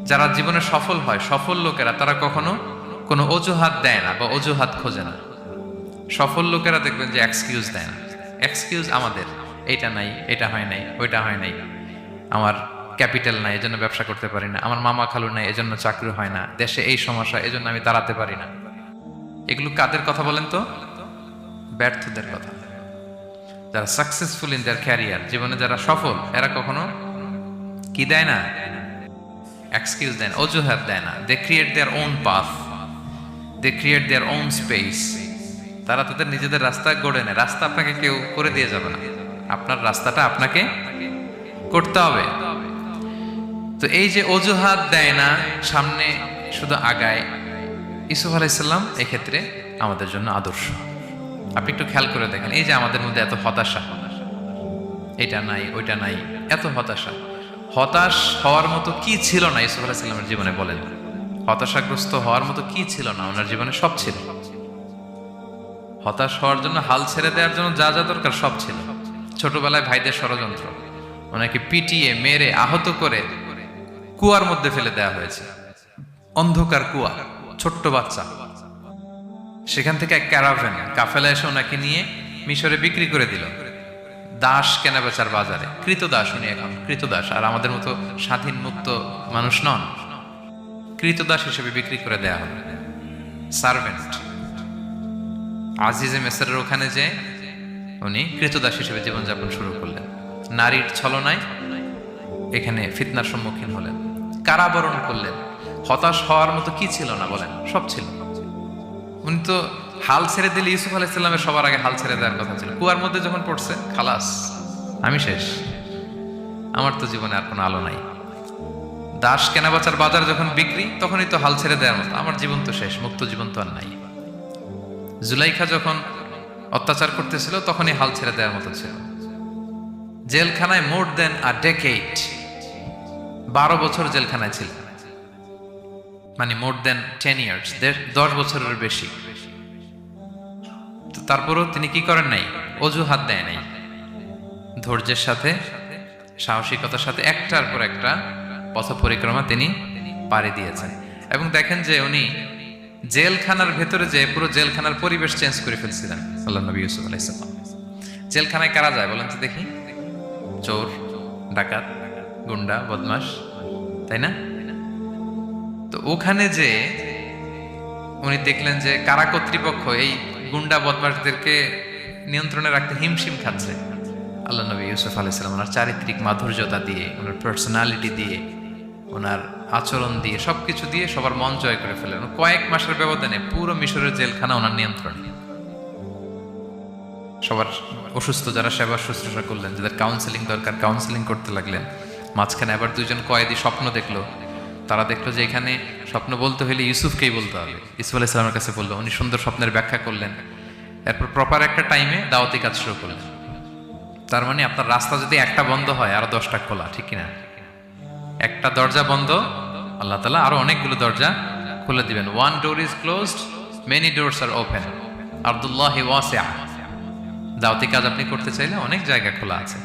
যারা জীবনে সফল হয়, সফল লোকেরা তারা কখনো কোনো অজুহাত দেয় না বা অজুহাত খোঁজে না। সফল লোকেরা দেখবেন যে এক্সকিউজ দেয় না। এক্সকিউজ আমাদের, এইটা নাই, এটা হয় নাই, ওইটা হয় নাই, আমার ক্যাপিটাল নাই এজন্য ব্যবসা করতে পারি না, আমার মামা খালু নাই এজন্য চাকরি হয় না, দেশে এই সমস্যা এজন্য আমি দাঁড়াতে পারি না। এগুলো কাদের কথা বলেন তো? ব্যর্থদের কথা। যারা সাকসেসফুল ইন দেয়ার ক্যারিয়ার, জীবনে যারা সফল, এরা কখনো কি দেয় না? এক্সকিউজ দেয় না, অজুহাত দেয় না। They create their own path, they create their own space. তারা তাদের নিজেদের রাস্তা গড়ে নেয়। রাস্তা আপনাকে কেউ করে দিয়ে যাবে না, আপনার রাস্তাটা আপনাকে করতে হবে। তো এই যে অজুহাত দেয় না, সামনে শুধু আগায়, ইউসুফ আলাইহিসসালাম এক্ষেত্রে আমাদের জন্য আদর্শ। আপনি একটু খেয়াল করে দেখেন, এই যে আমাদের মধ্যে এত হতাশা, এটা নাই ওইটা নাই, এত হতাশা, হতাশ হওয়ার মতো কি ছিল না ইউসুফ আলাইহিসসালামের জীবনে? বলেন, হতাশাগ্রস্ত হওয়ার মতো কি ছিল না? ওনার জীবনে সব ছিল। হতাশ হওয়ার জন্য, হাল ছেড়ে দেওয়ার জন্য যা যা দরকার সব ছিল। ছোটবেলায় ভাইদের ষড়যন্ত্র, ওনাকে পিটিয়ে মেরে আহত করে কুয়ার মধ্যে ফেলে দেওয়া হয়েছে, অন্ধকার কুয়া, ছোট্ট বাচ্চা। সেখান থেকে এক ক্যারাভ্যান কাফেলা এসে ওনাকে নিয়ে মিশরে বিক্রি করে দিল, দাস কেনাবেচার বাজারে। কৃতদাস উনি, এখন কৃতদাস। আর আমাদের মতো স্বাধীন মুক্ত মানুষ নন, কৃতদাস হিসেবে বিক্রি করে দেয়া হবে, সার্ভেন্ট। আজিজে মেসরের ওখানে যে উনি কৃতদাস হিসেবে জীবনযাপন শুরু করলেন, নারীর ছলনায় এখানে ফিতনার সম্মুখীন হলেন, কারাবরণ করলেন। হতাশ হওয়ার মতো কি ছিল না? বলেন, সব ছিল। উনি তো হাল ছেড়ে দিলে, ইউসুফ আলাইহিসসালামের সবার আগে হাল ছেড়ে দেওয়ার কথা ছিল। কুয়ার মধ্যে যখন পড়ছে, খালাস, আমি শেষ, আমার তো জীবনে আর কোনো আলো নাই। দাস কেনাবেচার বাজার যখন বিক্রি, তখনই তো হাল ছেড়ে দেওয়ার মতো, আমার জীবন তো শেষ, মুক্ত জীবন তো আর নাই। জুলাইখা যখন অত্যাচার করতেছিল, তখনই হাল ছেড়ে দেওয়ার মতো ছিল। জেলখানায় মোর দেন আ ডেকেড, 12 বছর জেলখানায় ছিল, মানে মোর দেন 10 ইয়ার্স, 10 বছরের বেশি। তারপরও তিনি কি করেন নাই? অজুহাত দেয় নাই, ধৈর্যের সাথে, সাহসিকতার সাথে একটার পর একটা পথ পরিক্রমা তিনি পাড়ি দিয়েছেন। এবং দেখেন যে উনি জেলখানার ভেতরে যে পুরো জেলখানার পরিবেশ চেঞ্জ করে ফেলছিলেন আল্লাহ নবী ইউসুফ আলাইহিস সালাম। জেলখানায় কারা যায় বলেন তো দেখি? চোর, ডাকাত, গুন্ডা, বদমাশ, তাই না? তো ওখানে যে উনি দেখলেন যে কারা কর্তৃপক্ষ এই গুন্ডা বদমাশদেরকে নিয়ন্ত্রণে রাখতে হিমশিম খাচ্ছে। আল্লাহ নবী ইউসুফ আলাইহিস সালাম ওনার চারিত্রিক মাধুর্যতা দিয়ে, ওনার পার্সোনালিটি দিয়ে, ওনার আচরণ দিয়ে, সবকিছু দিয়ে সবার মন জয় করে ফেলেন। কয়েক মাসের ব্যবধানে পুরো মিশরের জেলখানা ওনার নিয়ন্ত্রণে। সবার অসুস্থ যারা সেবা শুশ্রূষা করলেন, যাদের কাউন্সেলিং দরকার কাউন্সেলিং করতে লাগলেন। মাঝখানে আবার 2জন কয়েদি স্বপ্ন দেখলো, তারা দেখলো যে এখানে স্বপ্ন বলতে হলে ইউসুফকেই বলতে হবে। ইউসুফ আলাইহিস সালামের কাছে বললো, উনি সুন্দর স্বপ্নের ব্যাখ্যা করলেন। এরপর প্রপার একটা টাইমে দাওয়াতি কাজ শুরু করলেন। তার মানে আপনার রাস্তা যদি একটা বন্ধ হয়, আরো 10টা খোলা, ঠিক কিনা? একটা দরজা বন্ধ, আল্লাহ তাআলা আরো অনেকগুলো দরজা খুলে দিবেন। One door is closed, many doors are open. আরদুল্লাহি ওয়াসিআ। দাওয়াতি কাজ আপনি করতে চাইলে অনেক জায়গা খোলা আছে।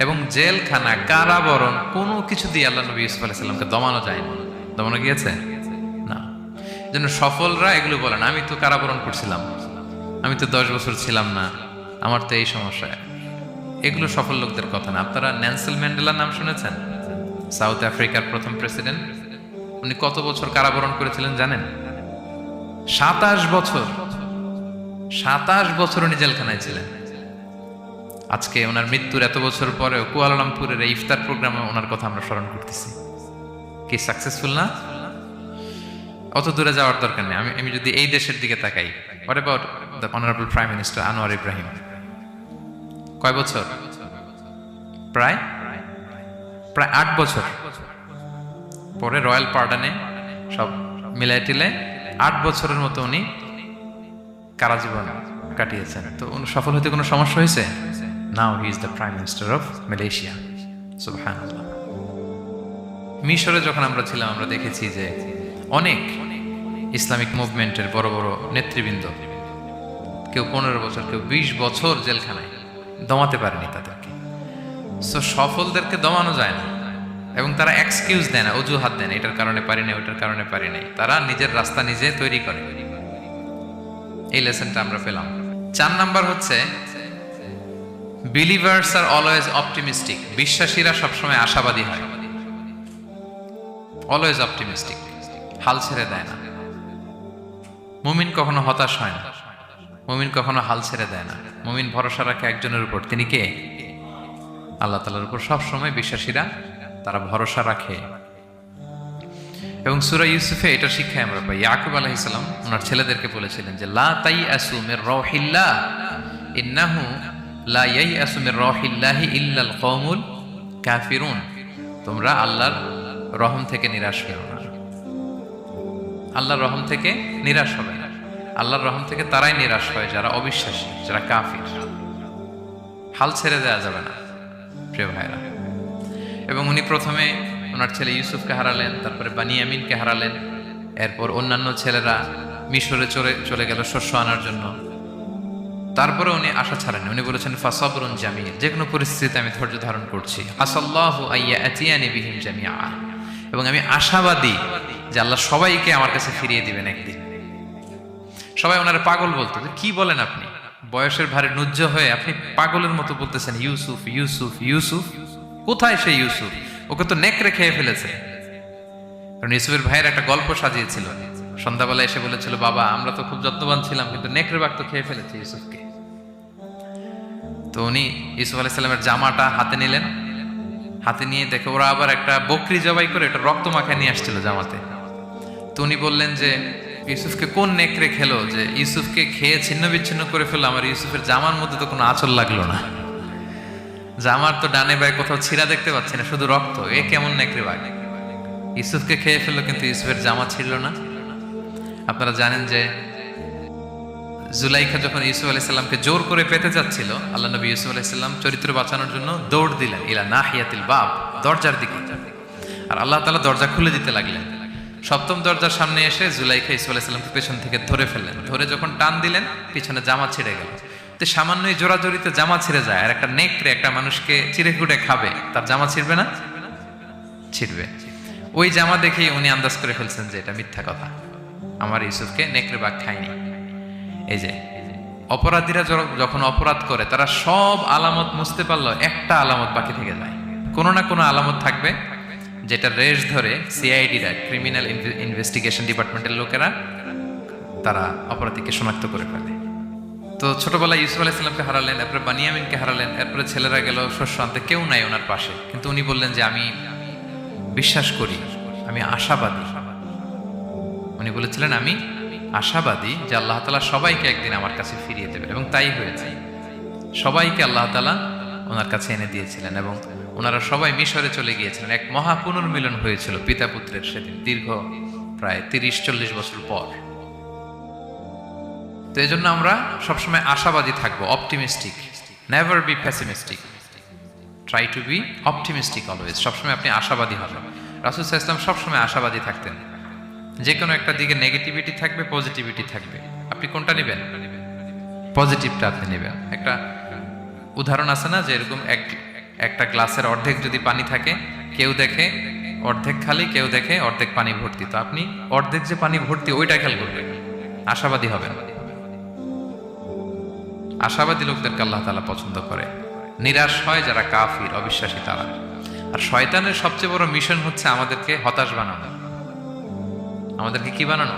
এবং জেলখানা, কারাবরণ, কোনো কিছু দিয়ে আল্লাহ নবী ইউসুফ আলাইহিস সালামকে দমানো যায় না। দমানো গিয়েছে না। যেন সফলরা এগুলো বলেন, আমি তো কারাবরণ করছিলাম, আমি তো 10 বছর ছিলাম না, আমার তো এই সমস্যা। এগুলো সফল লোকদের কথা না। আপনারা নেলসন ম্যান্ডেলার নাম শুনেছেন? সাউথ আফ্রিকার প্রথম প্রেসিডেন্ট। উনি কত বছর কারাবরণ করেছিলেন জানেন? 27 বছর। 27 বছর উনি জেলখানায় ছিলেন। আজকে ওনার মৃত্যুর এত বছর পরেও কুয়ালালামপুরের এই ইফতার প্রোগ্রামে ওনার কথা আমরা স্মরণ করতেছি। কি সাকসেসফুল না? অত দূরে যাওয়ার দরকার নেই। আমি যদি এই দেশের দিকে তাকাই, what about the honourable prime minister Anwar Ibrahim? কয় বছর? প্রায় 8 বছর। পরে রয়্যাল পার্ডনে সব মিলাই টিলে 8 বছরের মতো উনি কারাজীবন কাটিয়েছেন। তো সফল হতে কোনো সমস্যা হয়েছে? Now he is the prime minister of Malaysia. সুবহানাল্লাহ। মিশরে যখন আমরা ছিলাম, আমরা দেখেছি যে অনেক ইসলামিক মুভমেন্টের বড় বড় নেতৃবৃন্দ, কেউ 15 বছর, কেউ 20 বছর জেলখানায়, দমাতে পারেনি তাদেরকে। সো সফলদেরকে দমানো যায় না, এবং তারা এক্সকিউজ দেয় না, অজুহাত দেয় না, এটার কারণে পারি না, ওইটার কারণে পারি নাই। তারা নিজের রাস্তা নিজে তৈরি করে। এই লেসনটা আমরা পেলাম। 4 নাম্বার হচ্ছে, বিলিভার্স আর অলওয়েজ অপটিমিস্টিক। বিশ্বাসীরা সবসময় আশাবাদী হয়, অলওয়েজ অপটিমিস্টিক, হাল ছেড়ে দেয় না। মুমিন কখনো হতাশ হয় না, মুমিন কখনো হাল ছেড়ে দেয় না। মুমিন ভরসা রাখে একজনের উপর, তিনি কে? আল্লাহ তাআলার উপর। সবসময় বিশ্বাসীরা তারা ভরসা রাখে। এবং সূরা ইউসুফে এটা শিক্ষায় আমরা পাই। ইয়াকুব আলাইহিস সালাম ওনার ছেলেদেরকে বলেছিলেন যে লা তাইয়াসু মির রাউহিল্লাহ ইন্নাহু লা ইয়াইয়াসু মির রাউহিল্লাহি ইল্লাল কওমুল কাফিরুন। তোমরা আল্লাহর রহম থেকে নিরাশ হও না। আল্লাহর রহম থেকে নিরাশ হবে না। আল্লাহর রহম থেকে তারাই নিরাশ হয় যারা অবিশ্বাসী, যারা কাফির। হাল ছেড়ে দেওয়া যাবে না প্রিয় ভাইরা। এবং উনি প্রথমে ওনার ছেলে ইউসুফকে হারালেন, তারপরে বানিয়ামিনকে হারালেন, এরপর অন্যান্য ছেলেরা মিশরে চলে গেল শস্য আনার জন্য। তারপরে উনি আশা ছাড়েননি। উনি বলেছেন ফাসাবরুন জামিল, যে কোনো পরিস্থিতিতে আমি ধৈর্য ধারণ করছি। আসাল্লাহু আইয়া আতিয়ানি বিহিম জামিআ, এবং আমি আশাবাদী যে আল্লাহ সবাইকে আমার কাছে ফিরিয়ে দিবেন একদিন। সবাই ওনারা পাগল বলতো, যে কি বলেন আপনি, বয়সের ভারে নুজ্জ হয়ে আপনি পাগলের মতো বলতেছেন ইউসুফ ইউসুফ ইউসুফ। কোথায় সেই ইউসুফ? ওকে তো নেকড়ে খেয়ে ফেলেছে। কারণ ইউসুফের ভাইয়ের একটা গল্প সাজিয়েছিল। সন্ধ্যাবেলা এসে বলেছিল, বাবা আমরা তো খুব যত্নবান ছিলাম, কিন্তু নেকড়ে বাঘ তো খেয়ে ফেলেছে ইউসুফকে। তো উনি ইউসুফ আলাইহিস সালামের জামাটা হাতে নিলেন, হাতে নিয়ে দেখে ওরা আবার একটা বকরি জবাই করে এটা রক্ত মাখায় নিয়ে আসছিল জামাতে। তো উনি বললেন যে ইউসুফকে কোন নেকড়ে খেলো যে ইউসুফকে খেয়ে ছিন্ন বিচ্ছিন্ন করে ফেললো, আমার ইউসুফের জামার মধ্যে তো কোনো আঁচল লাগলো না, জামার তো ডানে বায়ে কোথাও ছিঁড়া দেখতে পাচ্ছি না, শুধু রক্ত। এ কেমন নেকড়ে বাঘ, ইউসুফকে খেয়ে ফেললো কিন্তু ইউসুফের জামা ছিঁড়ল না। আপনারা জানেন যে জুলাইখা যখন ইউসুফ আলাইহিস সালামকে জোর করে পেতে যাচ্ছিল, আল্লাহ নবী ইউসুফ আলাইহিস সালাম চরিত্র বাঁচানোর জন্য দৌড় দিলেন ইলা নাহিয়াতিল বাব, দরজার দিকে। আর আল্লাহ তাআলা দরজা খুলে দিতে লাগলেন। সপ্তম দরজার সামনে এসে জুলাইখা ইউসুফ আলাইহিস সালামকে পেছন থেকে ধরে ফেললেন। ধরে যখন টান দিলেন, পিছনে জামা ছিঁড়ে গেল। তো সামান্যই জোরাজোরিতে জামা ছিঁড়ে যায়, আর একটা নেকড়ে একটা মানুষকে চিড়ে কুটে খাবে, তার জামা ছিঁড়বে না? ছিঁড়বে। ওই জামা দেখেই উনি আন্দাজ করে ফেলছেন যে এটা মিথ্যা কথা, আমার ইউসুফকে নেকড়ে বাঘ খায়নি। এই যে অপরাধীরা যখন অপরাধ করে, তারা সব আলামত মুছতে পারলো, একটা আলামত বাকি থেকে যায়। কোনো না কোনো আলামত থাকবে যেটা রেশ ধরে সিআইডিরা, ক্রিমিনাল ইনভেস্টিগেশন ডিপার্টমেন্টের লোকেরা, তারা অপরাধীকে শনাক্ত করে ফেলে। তো ছোটবেলায় ইউসুফ আলাইহিস সালামকে হারালেন, এরপরে বানিয়ামিনকে হারালেন, এরপরে ছেলেরা গেল শস্য আনতে, কেউ নাই ওনার পাশে। কিন্তু উনি বললেন যে আমি বিশ্বাস করি, আমি আশাবাদী। উনি বলেছিলেন আমি আশাবাদী যে আল্লাহ তাআলা সবাইকে একদিন আমার কাছে ফিরিয়ে দেবেন, এবং তাই হয়েছে। সবাইকে আল্লাহ তাআলা ওনার কাছে এনে দিয়েছিলেন, এবং ওনারা সবাই মিশরে চলে গিয়েছিলেন। এক মহা পুনর্মিলন হয়েছিল পিতা পুত্রের সেদিন, দীর্ঘ প্রায় 30-40 বছর পর। তো এই জন্য আমরা সবসময় আশাবাদী থাকবো, optimistic, never be pessimistic, try to B optimistic always. সবসময় আপনি আশাবাদী হবেন। রাসূল সাল্লাল্লাহু আলাইহি ওয়াসাল্লাম সবসময় আশাবাদী থাকতেন। যে কোনো একটা দিকে নেগেটিভিটি থাকবে, পজিটিভিটি থাকবে, আপনি কোনটা নেবেন? পজিটিভটা আপনি নেবেন। একটা উদাহরণ আছে না, যে এরকম একটা গ্লাসের অর্ধেক যদি পানি থাকে, কেউ দেখে অর্ধেক খালি, কেউ দেখে অর্ধেক পানি ভর্তি। তো আপনি অর্ধেক যে পানি ভর্তি ওইটা খেয়াল করবেন, আশাবাদী হবেন। আশাবাদী লোকদেরকে আল্লাহ তাআলা পছন্দ করে। নিরাশ হয় যারা কাফির, অবিশ্বাসী তারা। আর শয়তানের সবচেয়ে বড় মিশন হচ্ছে আমাদেরকে হতাশ বানানো। আমাদেরকে কি বানানো?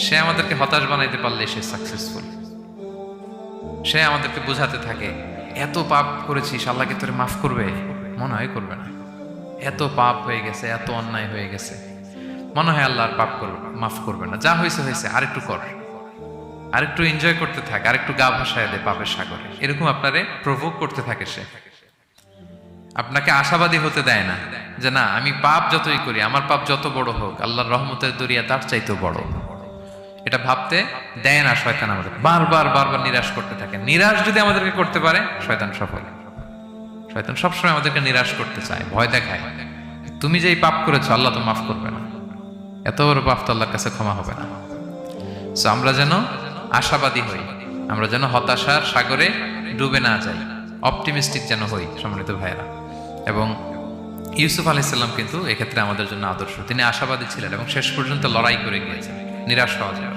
সে আমাদেরকে হতাশ বানাইতে পারলে সে সাকসেসফুল। সে আমাদেরকে বোঝাতে থাকে, এত পাপ করেছিস, আল্লাহ কি তোরে মাফ করবে? মনে হয় করবে না। এত পাপ হয়ে গেছে, এত অন্যায় হয়ে গেছে, মনে হয় আল্লাহ আর পাপ করবে, মাফ করবে না। যা হয়েছে হয়েছে, আরেকটু কর, আরেকটু এনজয় করতে থাকে, আরেকটু গা ভাসায় দে পাপের সাগরে। এরকম আপনারে প্রভোগ করতে থাকে সে। আপনাকে আশাবাদী হতে দেয় না যে না, আমি পাপ যতই করি, আমার পাপ যত বড় হোক, আল্লাহর রহমতের দরিয়া তার চাইতেও বড়। এটা ভাবতে দেয় না শয়তান। আমাদের বারবার বারবার নিরাশ করতে থাকে। নিরাশ যদি আমাদেরকে করতে পারে, শয়তান সফল। শয়তান সবসময় আমাদেরকে নিরাশ করতে চায়, ভয় দেখায়। তুমি যেই পাপ করেছো, আল্লাহ তো মাফ করবে না, এত বড় পাপ তো আল্লাহর কাছে ক্ষমা হবে না। সো আমরা যেন আশাবাদী হই, আমরা যেন হতাশার সাগরে ডুবে না যাই, অপটিমিস্টিক যেন হই সম্মানিত ভাইয়েরা। এবং ইউসুফ আলাইহিস সালাম কিন্তু এক্ষেত্রে আমাদের জন্য আদর্শ। তিনি আশাবাদী ছিলেন এবং শেষ পর্যন্ত লড়াই করে গিয়েছেন, নিরাশ হওয়া যায়।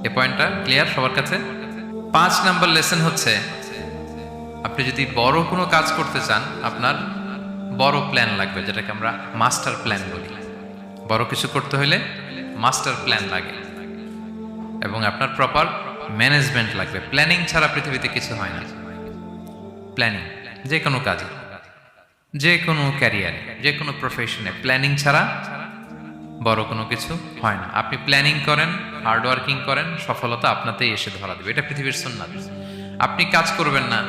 এই পয়েন্টটা ক্লিয়ার সবার কাছে? 5 নাম্বার লেসন হচ্ছে, আপনি যদি বড় কোনো কাজ করতে চান, আপনার বড় প্ল্যান লাগবে, যেটাকে আমরা মাস্টার প্ল্যান বলি। বড় কিছু করতে হলে মাস্টার প্ল্যান লাগে, এবং আপনার প্রপার ম্যানেজমেন্ট লাগবে। প্ল্যানিং ছাড়া পৃথিবীতে কিছু হয় না। প্ল্যানিং যে কোনো কাজে, যে কোনো ক্যারিয়ারে, যে কোনো প্রফেশনে প্ল্যানিং ছাড়া বড় কোনো কিছু হয় না। আপনি প্ল্যানিং করেন, হার্ডওয়ার্কিং করেন, সফলতা আপনাতেই এসে ধরা দেবে। এটা পৃথিবীর সুন্নাত। আপনি কাজ করবেন না,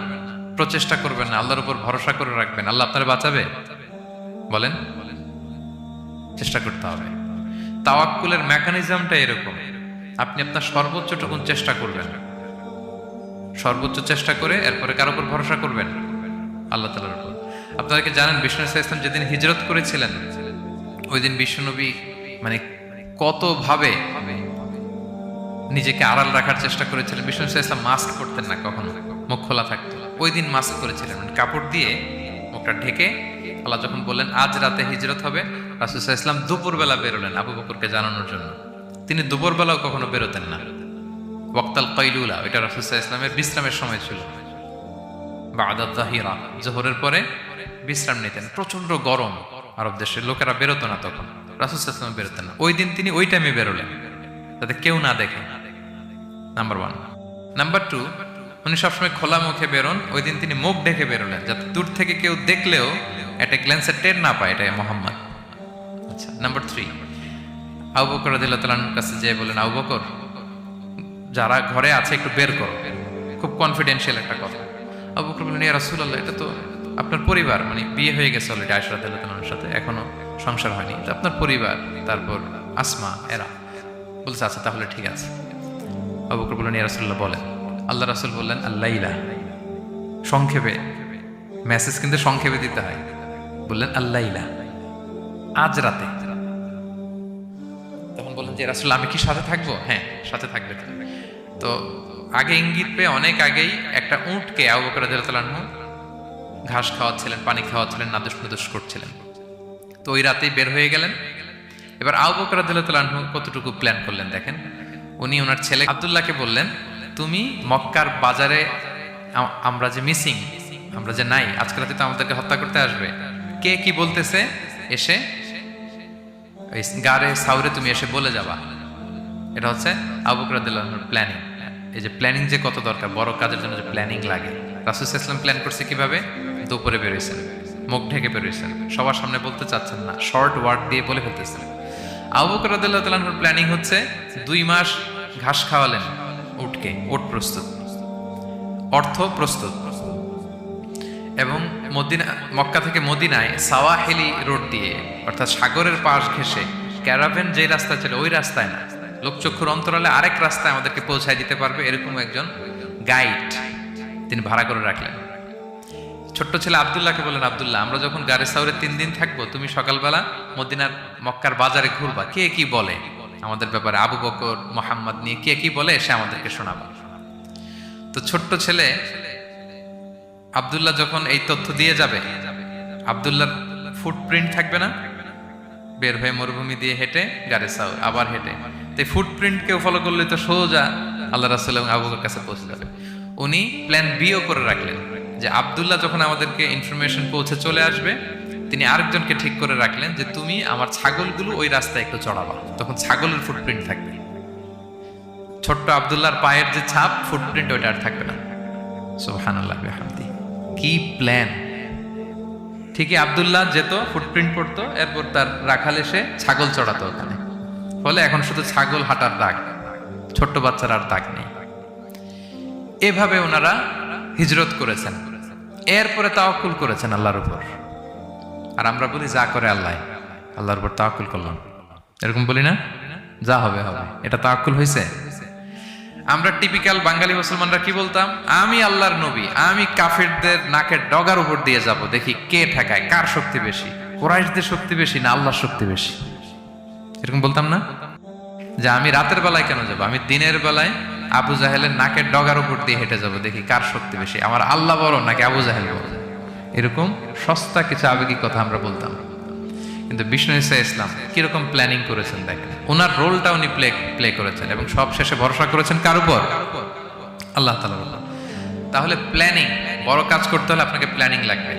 প্রচেষ্টা করবেন না, আল্লাহর উপর ভরসা করে রাখবেন, আল্লাহ আপনারা বাঁচাবে? বলেন, চেষ্টা করতে হবে। তাওয়াক্কুলের মেকানিজমটা এরকম, আপনি আপনার সর্বোচ্চটুকুন চেষ্টা করবেন, সর্বোচ্চ চেষ্টা করে এরপরে কার উপর ভরসা করবেন? আল্লাহ তাআলার উপর। আপনাদেরকে জানেন বিষ্ণু ইসলাম যেদিন হিজরত করেছিলেন, ওই দিন বিশ্বনবী মানে কতভাবে নিজেকে আড়াল রাখার চেষ্টা করেছিলেন। বিষ্ণু ইসলাম মাস্ক পরতেন না, কখনো মুখ খোলা থাকতো। ওই দিন মাস্ক করেছিলেন, মানে কাপড় দিয়ে মুখটা ঢেকে। আল্লাহ যখন বললেন আজ রাতে হিজরত হবে, রাসূল সাল্লাল্লাহু আলাইহি ওয়াসাল্লাম দুপুরবেলা বেরোলেন আবু বকরকে জানানোর জন্য। তিনি দুপুরবেলাও কখনো বেরোতেন না। ওয়াক্তাল কাইলুলা, এটা রাসূল সাল্লাল্লাহু আলাইহি ওয়াসাল্লামের বিশ্রামের সময় ছিল। বা'দা যাহিরা, জোহরের পরে বিশ্রাম নিতেন। প্রচন্ড গরম, আরব দেশের লোকেরা বেরোতো না তখন, রাসূল সাল্লাল্লাহু আলাইহি ওয়াসাল্লাম বেরোতেন না। ওই দিন তিনি ওই টাইমে বেরোলেন যাতে কেউ না দেখে, নাম্বার 1। নাম্বার 2, উনি সবসময় খোলা মুখে বেরোন, ওই দিন তিনি মুখ ঢেকে বেরোলেন যাতে দূর থেকে কেউ দেখলেও একটা গ্ল্যান্সে টের না পায় এটা মুহাম্মদ। আচ্ছা, নাম্বার 3, আবু বকর রাদিয়াল্লাহু তাআলার কাছে যেয়ে বলেন, আবু বকর যারা ঘরে আছে একটু বের করো, খুব কনফিডেন্সিয়াল একটা কথা। আবু বকর বললেন, ইয়া রাসূলুল্লাহ, এটা তো আপনার পরিবার, মানে বিয়ে হয়ে গেছে অলরেডি আয়েশা রাদিয়াল্লাহু তাআলার সাথে, এখনো সংসার হয়নি, তো আপনার পরিবার, তারপর আসমা, এরা। বলছে আচ্ছা তাহলে ঠিক আছে। আবু বকর বললেন, ইয়া রাসূলুল্লাহ বলেন। আল্লাহ রাসূল বললেন, আল্লাইলা, সংক্ষেপে, মেসেজ কিন্তু সংক্ষেপে দিতে হয়। বললেন আল্লাইলা, আজ রাতে। তখন বললেন যে রাসূলুল্লাহ আমি কি সাথে থাকবো? হ্যাঁ সাথে থাকবে। তো আগে ইঙ্গিত পেয়ে অনেক আগেই একটা উটকে আবু বকর রাদিয়াল্লাহু তাআলা আনহু ঘাস খাওয়াচ্ছিলেন, পানি খাওয়াচ্ছিলেন, নাদুস নুদুস করছিলেন। তো ওই রাতেই বের হয়ে গেলেন। এবার আবু বকর রাদিয়াল্লাহু তাআলা আনহু কতটুকু প্ল্যান করলেন দেখেন। উনি ওনার ছেলে আব্দুল্লাহকে বললেন, তুমি মক্কার বাজারে আমরা যে মিসিং, আমরা যে নাই, আজকে রাতে তো আমাদেরকে হত্যা করতে আসবে, কে কি বলতেছে এসে ওই গারে সাউরে তুমি এসে বলে যাবা। এটা হচ্ছে আবু বকর রাদিয়াল্লাহু আনহুর প্ল্যানিং। এই যে প্ল্যানিং যে কত দরকার, বড় কাজের জন্য যে প্ল্যানিং লাগে। রাসূল সাল্লাল্লাহু আলাইহি ওয়াসাল্লাম প্ল্যান করছে কিভাবে? দুপুরে বেরোইছেন, মুখ ঢেকে বেরোইছেন, সবার সামনে বলতে চাচ্ছেন না, শর্ট ওয়ার্ড দিয়ে বলে ফেলতেছেন। আবু বকর রাদিয়াল্লাহু তাআলা আনহুর প্ল্যানিং হচ্ছে 2 মাস ঘাস খাওয়ালেন উটকে, উট প্রস্তুত, অর্থ প্রস্তুত, এবং মক্কা থেকে মদিনায় সাওয়াহিলি রোড দিয়ে, অর্থাৎ সাগরের পাশ ঘেঁষে ক্যারাভেন যে রাস্তা ছিল ওই রাস্তায় না, লোকচক্ষুর অন্তরালে আরেক রাস্তায় আমাদেরকে পৌঁছায় দিতে পারবে এরকম একজন গাইড তিনি ভাড়া করে রাখলেন। ছোট্ট ছেলে আব্দুল্লাহকে বলেন, আব্দুল্লাহ আমরা যখন গারে সাউরে 3 দিন থাকবো, তুমি সকালবেলা মদিনার মক্কার বাজারে ঘুরবা, কে কি বলে আমাদের ব্যাপারে, আবু বকর মুহাম্মদ নিয়ে কে কি বলে এসে আমাদেরকে শোনাবা। তো ছোট্ট ছেলে আব্দুল্লাহ যখন এই তথ্য দিয়ে যাবে, আব্দুল্লাহর ফুটপ্রিন্ট থাকবে না, বের হয়ে মরুভূমি দিয়ে হেঁটে গারে সাউর, আবার হেঁটে, তো এই ফুটপ্রিন্ট কেউ ফলো করলে তো সোজা আল্লাহ রাসূল এবং আবু বকরের কাছে পৌঁছে যাবে। উনি প্ল্যান বিও করে রাখলেন যে আব্দুল্লাহ যখন আমাদেরকে ইনফরমেশন পৌঁছে চলে আসবে, তিনি আরেকজনকে ঠিক করে রাখলেন যে তুমি আমার ছাগলগুলো ওই রাস্তায় একটু চড়াবা, তখন ছাগলের ফুটপ্রিন্ট থাকবে। ছোট্ট আব্দুল্লাহর পায়ের যে ছাপ, ফুটপ্রিন্ট ওইটা আর থাকবে না। সুবহানাল্লাহ বিহামদি, কি প্ল্যান! ঠিকই আব্দুল্লাহ যেত, ফুটপ্রিন্ট পড়তো, এরপর তার রাখাল এসে ছাগল চড়াতো ওখানে, ফলে এখন শুধু ছাগল হাঁটার দাগ, ছোট্ট বাচ্চার আর দাগ নেই। এভাবে ওনারা হিজরত করেছেন, এরপরে তাওয়াক্কুল করেছেন আল্লাহর উপর। আর আমরা বলি যা করে আল্লাহ, আল্লাহর উপর তাওয়াক্কুল করলাম, এরকম বলি না? যা হবে হবে, এটা তাওয়াক্কুল হয়েছে? আমরা টিপিক্যাল বাঙালি মুসলমানরা কি বলতাম? আমি আল্লাহর নবী, আমি কাফেরদের নাকের ডগার উপর দিয়ে যাব, দেখি কে ঠেকায়, কার শক্তি বেশি, কুরাইশদের শক্তি বেশি না আল্লাহর শক্তি বেশি, এরকম বলতাম না? যে আমি রাতের বেলায় কেন যাব, আমি দিনের বেলায় আবু জাহেলের নাকের ডগার উপর দিয়ে হেঁটে যাব, দেখি কার শক্তি বেশি, আমার আল্লাহ বড় নাকি আবু জাহেল বড়। এরকম সস্তা কিছু আবেগিক কথা আমরা বলতাম। কিন্তু বিষ্ণু ঈসা ইসলাম কিরকম প্ল্যানিং করেছেন দেখেন, ওনার রোলটা উনি প্লে করেছেন, এবং সব শেষে ভরসা করেছেন কার উপর? আল্লাহ তাআলার উপর। তাহলে প্ল্যানিং, বড় কাজ করতে হলে আপনাকে প্ল্যানিং লাগবে।